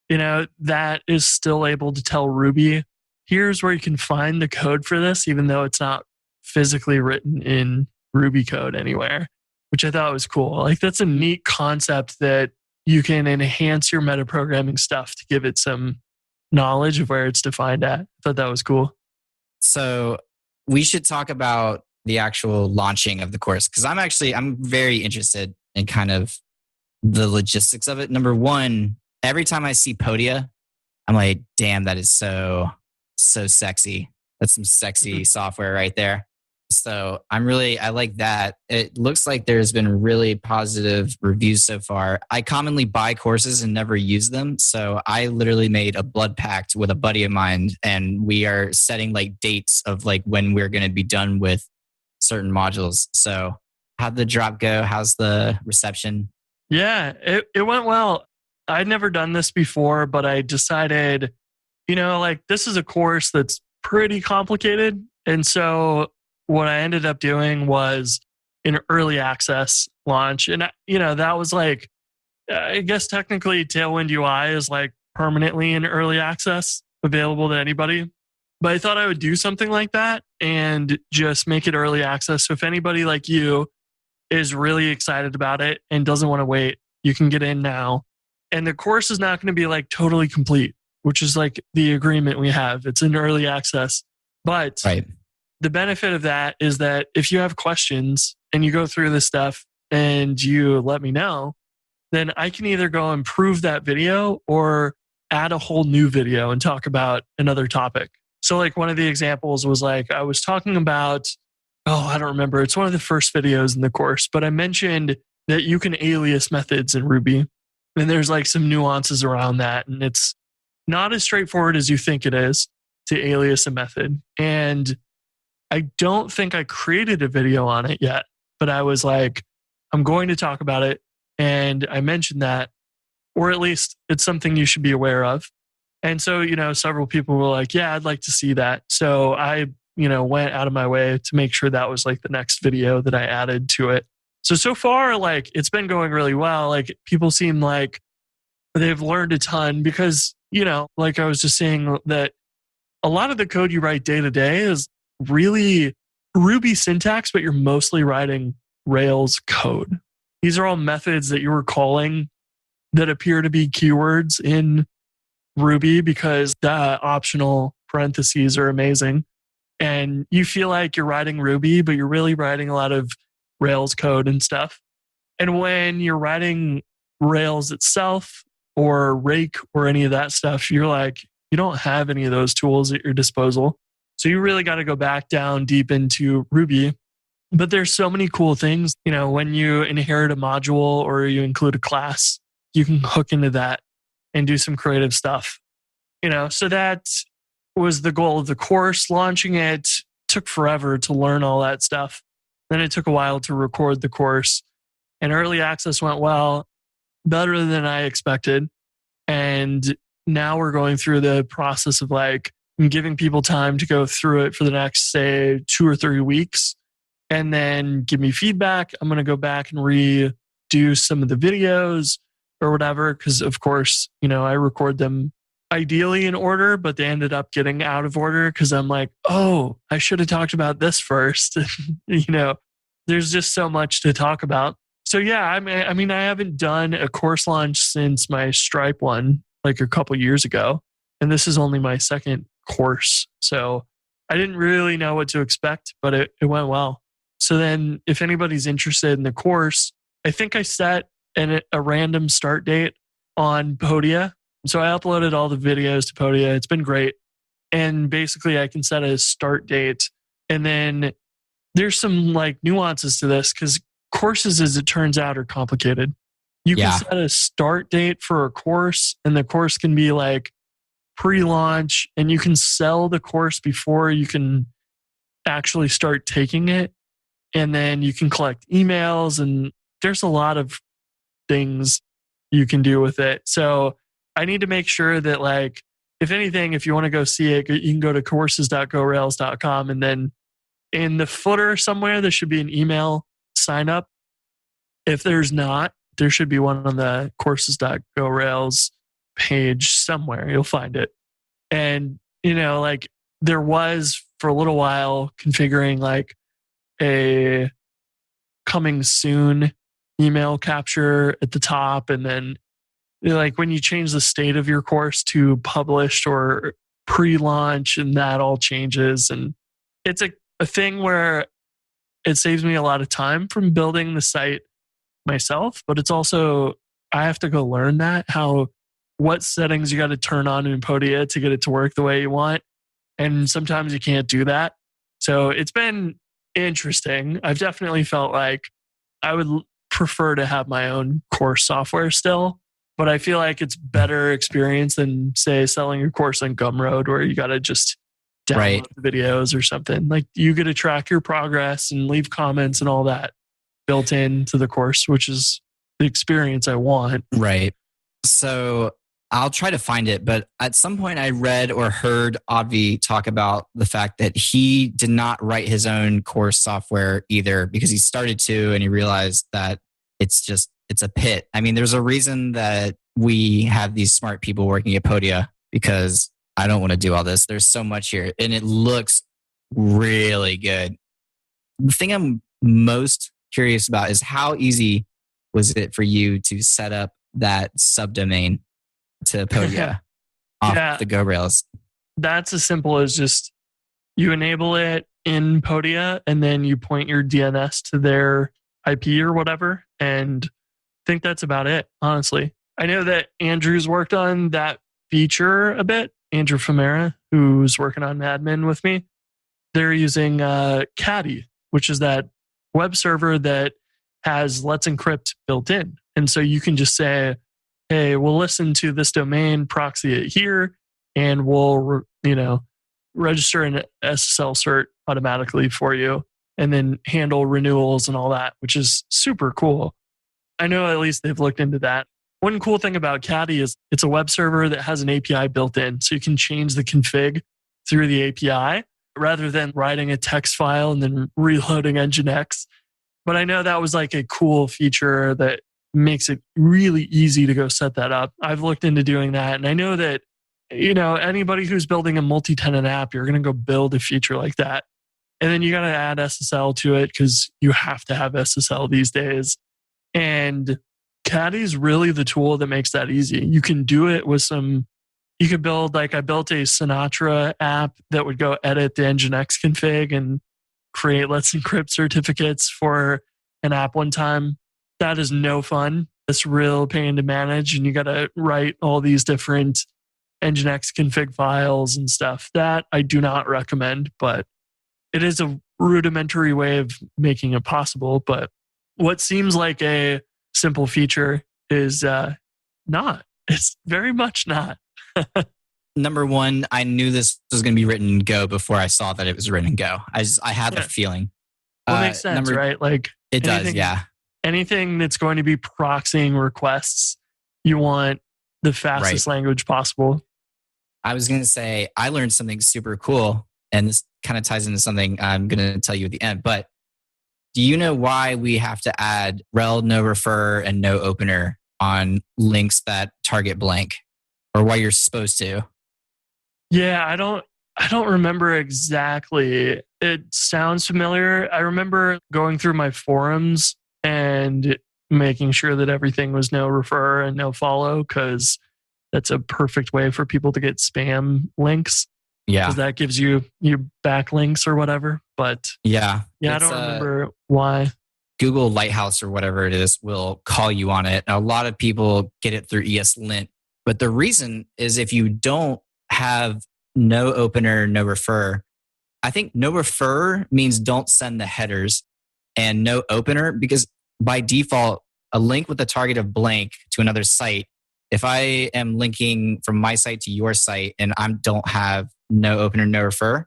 that is still able to tell Ruby, here's where you can find the code for this, even though it's not physically written in Ruby code anywhere, which I thought was cool. Like that's a neat concept that you can enhance your metaprogramming stuff to give it some knowledge of where it's defined at. I thought that was cool. So we should talk about the actual launching of the course, because I'm very interested in kind of the logistics of it. Number one, every time I see Podia, I'm like, damn, that is so sexy. That's some sexy software right there. So I like that. It looks like there's been really positive reviews so far. I commonly buy courses and never use them. So I literally made a blood pact with a buddy of mine, and we are setting like dates of like when we're going to be done with certain modules. So how'd the drop go? How's the reception? Yeah, it went well. I'd never done this before, but I decided, like this is a course that's pretty complicated. And so what I ended up doing was an early access launch. And, that was like, I guess technically Tailwind UI is like permanently in early access, available to anybody. But I thought I would do something like that and just make it early access. So if anybody like you is really excited about it and doesn't want to wait, you can get in now. And the course is not going to be like totally complete, which is like the agreement we have. It's in early access. But right. The benefit of that is that if you have questions and you go through this stuff and you let me know, then I can either go improve that video or add a whole new video and talk about another topic. So like one of the examples was like, I was talking about, I don't remember. It's one of the first videos in the course, but I mentioned that you can alias methods in Ruby. And there's like some nuances around that. And it's not as straightforward as you think it is to alias a method. And I don't think I created a video on it yet, but I was like, I'm going to talk about it. And I mentioned that, or at least it's something you should be aware of. And so, several people were like, yeah, I'd like to see that. So I, went out of my way to make sure that was like the next video that I added to it. So far, like it's been going really well. Like people seem like they've learned a ton because, like I was just saying that a lot of the code you write day to day is really Ruby syntax, but you're mostly writing Rails code. These are all methods that you were calling that appear to be keywords in Ruby because the optional parentheses are amazing. And you feel like you're writing Ruby, but you're really writing a lot of Rails code and stuff. And when you're writing Rails itself or Rake or any of that stuff, you're like, you don't have any of those tools at your disposal. So you really got to go back down deep into Ruby But there's so many cool things, when you inherit a module or you include a class, you can hook into that and do some creative stuff. So that was the goal of the course. Launching it took forever to learn all that stuff. Then it took a while to record the course, and early access went well, better than I expected. And now we're going through the process of giving people time to go through it for the next, say, 2 or 3 weeks, and then give me feedback. I'm going to go back and redo some of the videos or whatever, because of course, I record them ideally in order, but they ended up getting out of order because I'm like, oh, I should have talked about this first. There's just so much to talk about. So yeah, I mean, I haven't done a course launch since my Stripe one, a couple years ago. And this is only my second course. So I didn't really know what to expect, but it went well. So then if anybody's interested in the course, I think I set a random start date on Podia. So I uploaded all the videos to Podia. It's been great. And basically I can set a start date. And then there's some nuances to this because courses, as it turns out, are complicated. You can set a start date for a course, and the course can be pre-launch, and you can sell the course before you can actually start taking it. And then you can collect emails, and there's a lot of things you can do with it. So I need to make sure that if anything, if you want to go see it, you can go to courses.gorails.com, and then in the footer somewhere, there should be an email sign up. If there's not, there should be one on the courses.gorails page somewhere. You'll find it. And, there was for a little while configuring a coming soon email capture at the top. And then when you change the state of your course to published or pre-launch, and that all changes. And it's a thing where it saves me a lot of time from building the site myself, but it's also, I have to go learn what settings you got to turn on in Podia to get it to work the way you want. And sometimes you can't do that. So it's been interesting. I've definitely felt like I would prefer to have my own course software still, but I feel like it's better experience than, say, selling your course on Gumroad, where you got to just download the videos or something. You get to track your progress and leave comments and all that built into the course, which is the experience I want. Right. So I'll try to find it, but at some point I read or heard Audvi talk about the fact that he did not write his own course software either, because he started to and he realized that it's a pit. I mean, there's a reason that we have these smart people working at Podia, because I don't want to do all this. There's so much here and it looks really good. The thing I'm most curious about is how easy was it for you to set up that subdomain to Podia off the GoRails? That's as simple as just you enable it in Podia and then you point your DNS to their IP or whatever. And I think that's about it, honestly. I know that Andrew's worked on that feature a bit. Andrew Fomera, who's working on Madmen with me. They're using Caddy, which is that web server that has Let's Encrypt built in. And so you can just say, hey, we'll listen to this domain, proxy it here, and we'll, register an SSL cert automatically for you, and then handle renewals and all that, which is super cool. I know at least they've looked into that. One cool thing about Caddy is it's a web server that has an API built in, so you can change the config through the API rather than writing a text file and then reloading Nginx. But I know that was a cool feature that makes it really easy to go set that up. I've looked into doing that. And I know that, anybody who's building a multi-tenant app, you're going to go build a feature like that. And then you got to add SSL to it because you have to have SSL these days. And Caddy's really the tool that makes that easy. You can do it with you could build, I built a Sinatra app that would go edit the Nginx config and create Let's Encrypt certificates for an app one time. That is no fun. It's real pain to manage, and you got to write all these different Nginx config files and stuff. That I do not recommend, but it is a rudimentary way of making it possible. But what seems like a simple feature is not. It's very much not. Number one, I knew this was going to be written in Go before I saw that it was written in Go. I had the feeling. Well, it makes sense, right? Like it does, yeah. Anything that's going to be proxying requests, you want the fastest language possible. I was going to say, I learned something super cool, and this kind of ties into something I'm going to tell you at the end. But do you know why we have to add rel, noreferrer, and noopener on links that target blank, or why you're supposed to? Yeah, I don't remember exactly. It sounds familiar. I remember going through my forums and making sure that everything was no refer and no follow, because that's a perfect way for people to get spam links. Yeah. Because that gives you backlinks or whatever. But I don't remember why. Google Lighthouse or whatever it is will call you on it. And a lot of people get it through ESLint. But the reason is if you don't have no opener, no refer, I think no refer means don't send the headers, and no opener, because by default, a link with a target of blank to another site, if I am linking from my site to your site and I don't have no opener, no refer,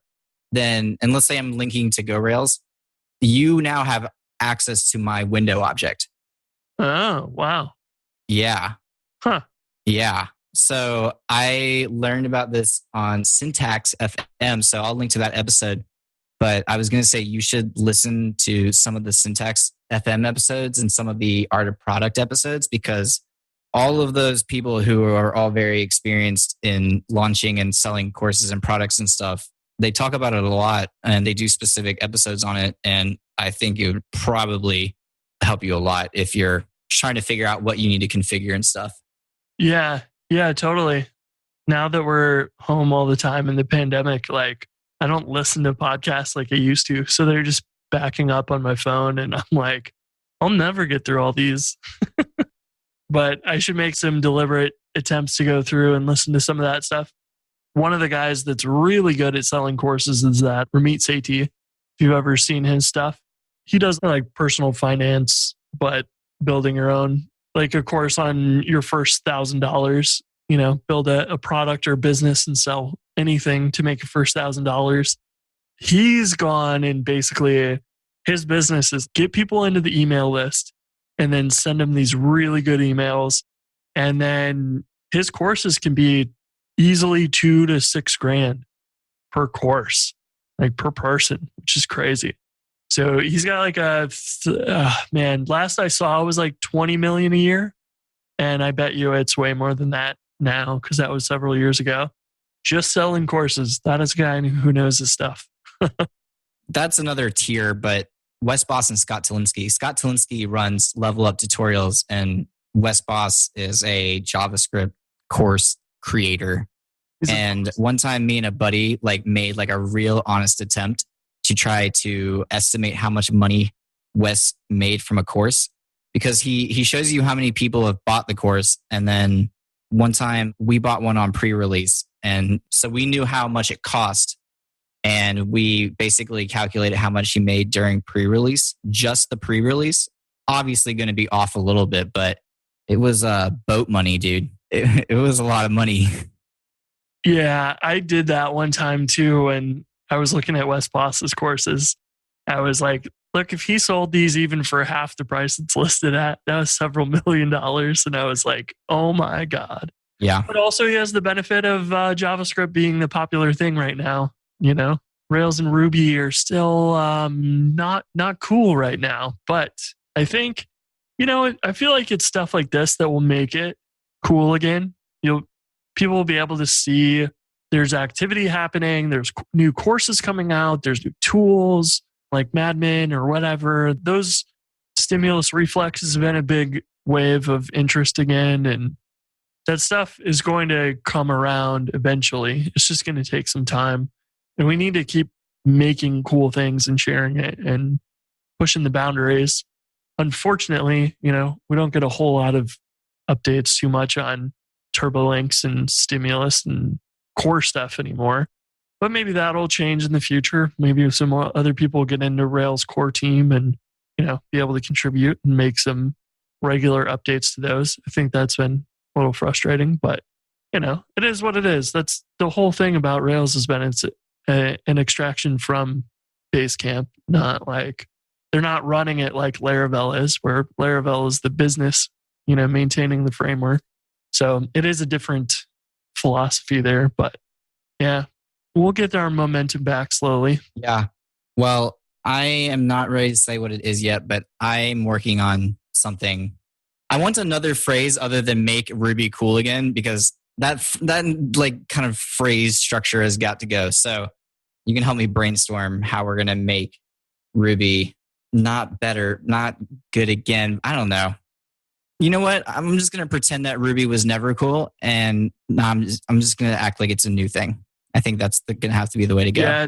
then, and let's say I'm linking to GoRails, you now have access to my window object. Oh, wow. Yeah. Huh. Yeah. So I learned about this on Syntax FM. So I'll link to that episode. But I was going to say you should listen to some of the Syntax FM episodes and some of the Art of Product episodes, because all of those people who are all very experienced in launching and selling courses and products and stuff, they talk about it a lot and they do specific episodes on it. And I think it would probably help you a lot if you're trying to figure out what you need to configure and stuff. Yeah, totally. Now that we're home all the time in the pandemic, like I don't listen to podcasts like I used to. So they're just backing up on my phone and I'm like, I'll never get through all these. But I should make some deliberate attempts to go through and listen to some of that stuff. One of the guys that's really good at selling courses is that Ramit Sethi. If you've ever seen his stuff, he does like personal finance, but building your own, like a course on your first $1,000, build a product or business and sell anything to make your first $1,000. He's gone and basically his business is get people into the email list and then send them these really good emails. And then his courses can be easily $2,000 to $6,000 per course, like per person, which is crazy. So he's got like last I saw it was like 20 million a year. And I bet you it's way more than that now, because that was several years ago. Just selling courses. That is a guy who knows his stuff. That's another tier, but Wes Boss and Scott Tilinsky. Scott Tilinsky runs Level Up tutorials, and Wes Boss is a JavaScript course creator. And one time me and a buddy made like a real honest attempt to try to estimate how much money Wes made from a course, because he shows you how many people have bought the course. And then one time we bought one on pre-release. And so we knew how much it cost. And we basically calculated how much he made during pre-release, just the pre-release. Obviously going to be off a little bit, but it was boat money, dude. It was a lot of money. Yeah, I did that one time too. And I was looking at Wes Boss's courses. I was like, look, if he sold these even for half the price it's listed at, that was several $1 million. And I was like, oh my God. Yeah. But also he has the benefit of JavaScript being the popular thing right now. Rails and Ruby are still not cool right now. But I think, I feel like it's stuff like this that will make it cool again. People will be able to see there's activity happening. There's new courses coming out. There's new tools like Madmen or whatever. Those stimulus reflexes have been a big wave of interest again. And that stuff is going to come around eventually. It's just going to take some time. And we need to keep making cool things and sharing it and pushing the boundaries. Unfortunately, we don't get a whole lot of updates too much on turbolinks and stimulus and core stuff anymore. But maybe that'll change in the future. Maybe some more other people get into Rails core team and, be able to contribute and make some regular updates to those. I think that's been a little frustrating, but it is what it is. That's the whole thing about Rails has been it's an extraction from Basecamp, not like they're not running it like Laravel is, where Laravel is the business, maintaining the framework. So it is a different philosophy there, but yeah, we'll get our momentum back slowly. Yeah. Well, I am not ready to say what it is yet, but I'm working on something. I want another phrase other than make Ruby cool again, because that like kind of phrase structure has got to go. So you can help me brainstorm how we're going to make Ruby not better, not good again. I don't know. You know what? I'm just going to pretend that Ruby was never cool, and I'm just going to act like it's a new thing. I think that's going to have to be the way to go. Yeah,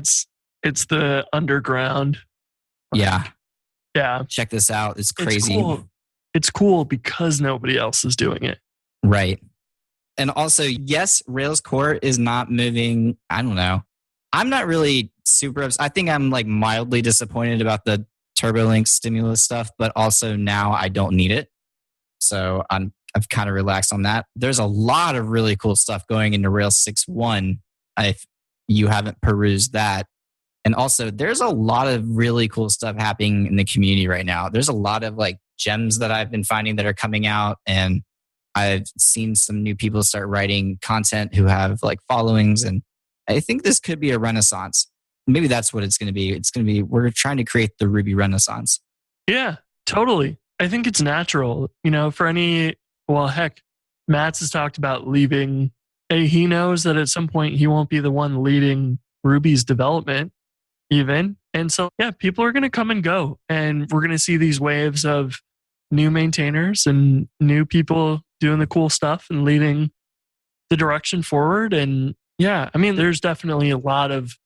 it's the underground. Yeah. Yeah. Check this out. It's crazy. It's cool because nobody else is doing it. Right. And also, yes, Rails core is not moving. I don't know. I'm not really super upset. I think I'm like mildly disappointed about the TurboLink stimulus stuff, but also now I don't need it. So I've kind of relaxed on that. There's a lot of really cool stuff going into Rails 6.1 if you haven't perused that. And also, there's a lot of really cool stuff happening in the community right now. There's a lot of like gems that I've been finding that are coming out, and I've seen some new people start writing content who have like followings, and I think this could be a renaissance. Maybe that's what it's going to be. It's going to be, we're trying to create the Ruby renaissance. Yeah, totally. I think it's natural, for heck, Mats has talked about leaving. He knows that at some point he won't be the one leading Ruby's development even. And so, yeah, people are going to come and go, and we're going to see these waves of new maintainers and new people doing the cool stuff and leading the direction forward. And yeah, I mean, there's definitely a lot of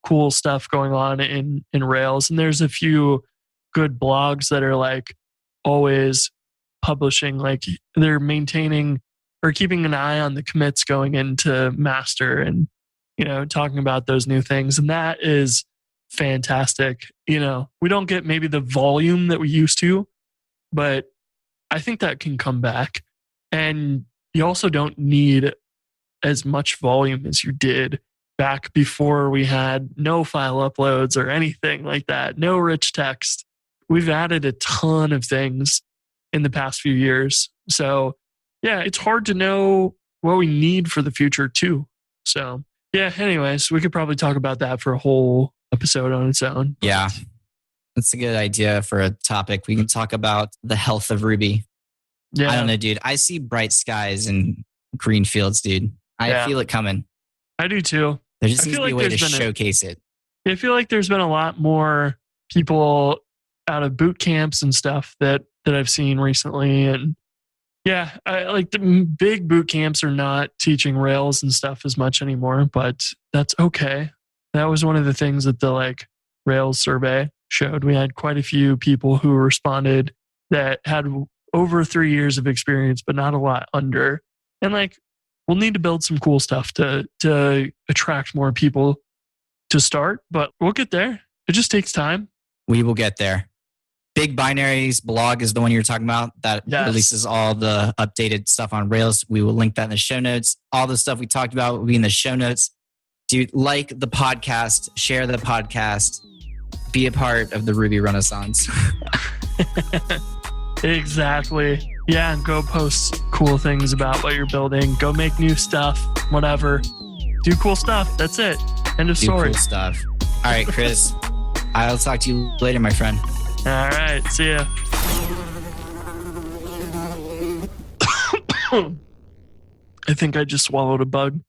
cool stuff going on in Rails. And there's a few good blogs that are like always publishing, like they're maintaining or keeping an eye on the commits going into master and, talking about those new things. And that is fantastic. We don't get maybe the volume that we used to, but I think that can come back. And you also don't need as much volume as you did back before we had no file uploads or anything like that, no rich text. We've added a ton of things in the past few years. So yeah, it's hard to know what we need for the future too. So yeah, anyways, we could probably talk about that for a whole episode on its own. Yeah, that's a good idea for a topic. We can talk about the health of Ruby. Yeah. I don't know, dude. I see bright skies and green fields, dude. I feel it coming. I do too. There just needs to be a way to showcase it. I feel like there's been a lot more people out of boot camps and stuff that I've seen recently. And yeah, I like the big boot camps are not teaching Rails and stuff as much anymore, but that's okay. That was one of the things that the like Rails survey showed. We had quite a few people who responded that had over 3 years of experience, but not a lot under. And like, we'll need to build some cool stuff to attract more people to start, but we'll get there. It just takes time. We will get there. Big Binaries blog is the one you're talking about that releases all the updated stuff on Rails. We will link that in the show notes. All the stuff we talked about will be in the show notes. Dude, like the podcast, share the podcast, be a part of the Ruby Renaissance. Exactly. Yeah, and go post cool things about what you're building. Go make new stuff, whatever. Do cool stuff. That's it. End of story. Do cool stuff. All right, Chris. I'll talk to you later, my friend. All right. See ya. I think I just swallowed a bug.